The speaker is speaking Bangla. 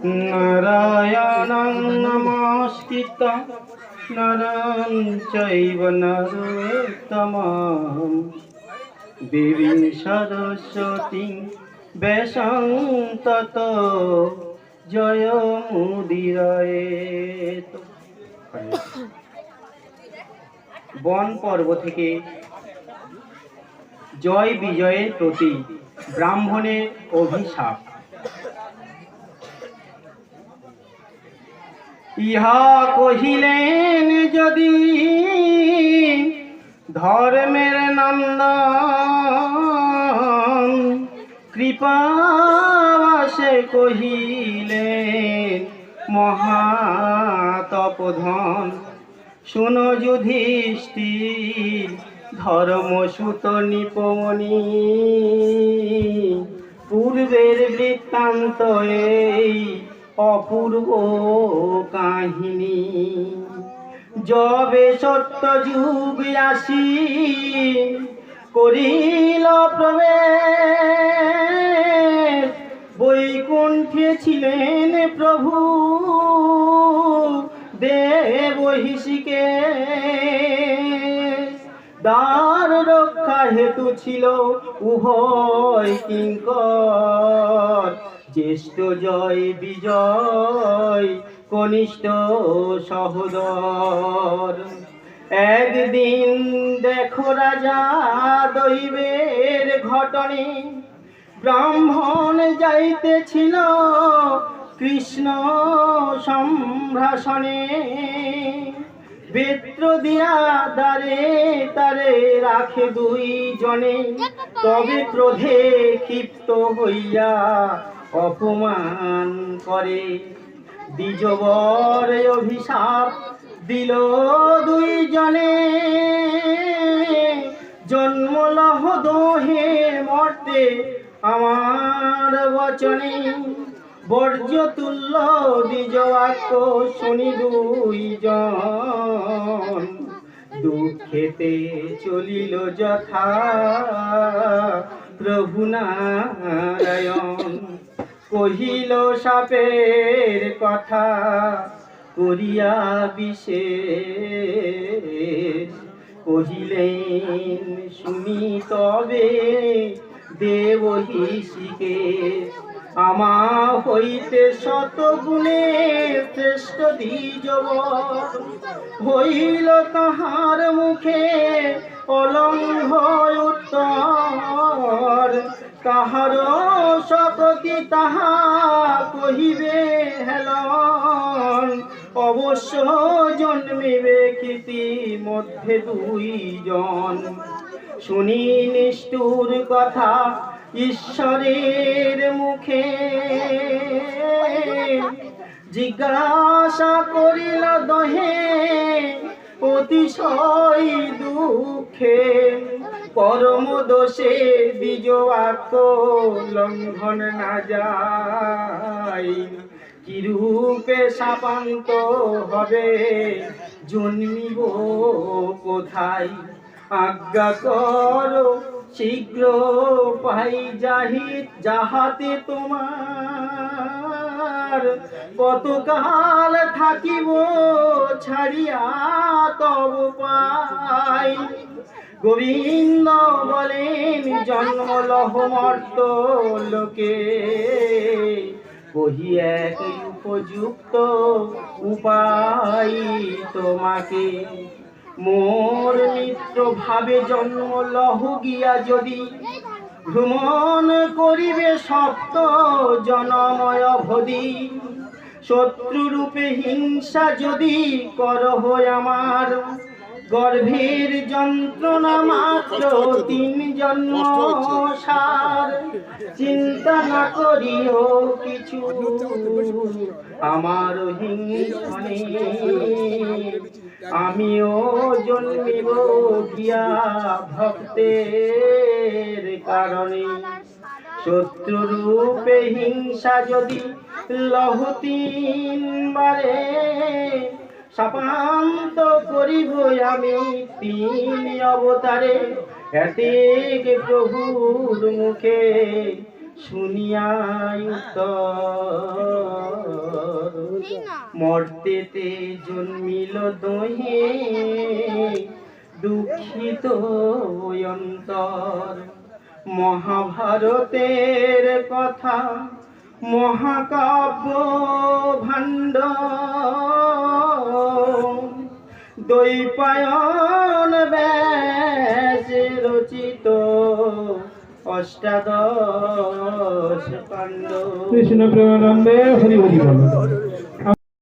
নারায়ণং নমস্কৃত্য নরং চৈব নরোত্তমং দেবীং সরস্বতীং ব্যাসং ততো জয়মুদীরয়েৎ। বন পর্ব থেকে জয় বিজয়ের প্রতি ব্রাহ্মণের অভিশাপ। ইহা কহিলেন যদি ধর্মের নন্দন, কৃপাবাসে কহিলেন মহাতপধন। শুনো যুধিষ্ঠির ধর্মসূত নিপমনি, পূর্বের বৃত্তান্ত এই অপূর্ব কাহিনী। যবে সত্য যুগ আসি করিল প্রবেশ, বৈকুণ্ঠে ছিলেন প্রভু দেবহিষিকেশ। দ্বার রক্ষা হেতু ছিল উভয় কিঙ্কর, জ্যেষ্ঠ জয় বিজয় কনিষ্ঠ সহোদর। একদিন দেখো রাজা দৈবের ঘটনে, ব্রাহ্মণ যাইতেছিল কৃষ্ণ সম্ভাষণে। বেত্র দিয়া দ্বারে তারে রাখে দুই জনে, তবে ক্রোধে ক্ষিপ্ত হইয়া অপমান করে। দ্বিজবর অভিশাপ দিল দুই জনে, জন্ম লহ দোহে মর্তে আমার বচনে। বর্জ্য তুল্য দ্বিজ বাক্য শুনি দুইজন, দুঃখেতে চলিল যথা প্রভু নারায়ণ। কহিল সাপের কথা করিয়া বিশেষ, কহিলেন শুনি তবে দেবহিষিকেশ। আমা হইতে শতগুণে শ্রেষ্ঠ দ্বিজবর, হইল তাহার মুখে অলঙ্ঘ উত্তর। তাহার শপথি তাহা কহিবে হেলন, অবশ্য জন্মিবে কীর্তি মধ্যে দুইজন। শুনি নিষ্ঠুর কথা ঈশ্বরের মুখে, জিজ্ঞাসা করিল দহে অতিশয় দুঃখে। পরম দোষে দ্বিজ বাক্য লঙ্ঘন না যায়, কিরূপে শাপান্ত হবে জন্মিব কোথায়। আজ্ঞা করো শীঘ্র পাই যাহাতে তোমার, কতকাল থাকিব ছাড়িয়া তব পাই। গোবিন্দ বলেন জন্ম লহ মর্ত লোকে, কহি এক উপযুক্ত উপায় তোমাকে। মোর মিত্র ভাবে জন্ম লহ গিয়া যদি, ভ্রমণ করিবে সপ্ত জনময় অবধি। শত্রুরূপে হিংসা যদি করহ আমার, গর্ভের যন্ত্রণা মাত্র 3 জন্ম সার। চিন্তা না করিও কিছু আমার হিংসনে, আমিও জন্মিব গিয়া ভক্তের কারণে। শত্রুরূপে হিংসা যদি লহ 3 বারে, শাপান্ত করিব আমি 3 অবতারে। এতেক প্রভুর মুখে শুনিয়া উত্তর, মর্তেতে জন্মিল দোহে দুঃখিত অন্তর। মহাভারতের কথা মহাকাব্য ভাণ্ড দ্বৈপায়ন ব্যাস রচিত অষ্টাদশ কাণ্ড। কৃষ্ণ প্রেমানন্দে হরি হরি বল।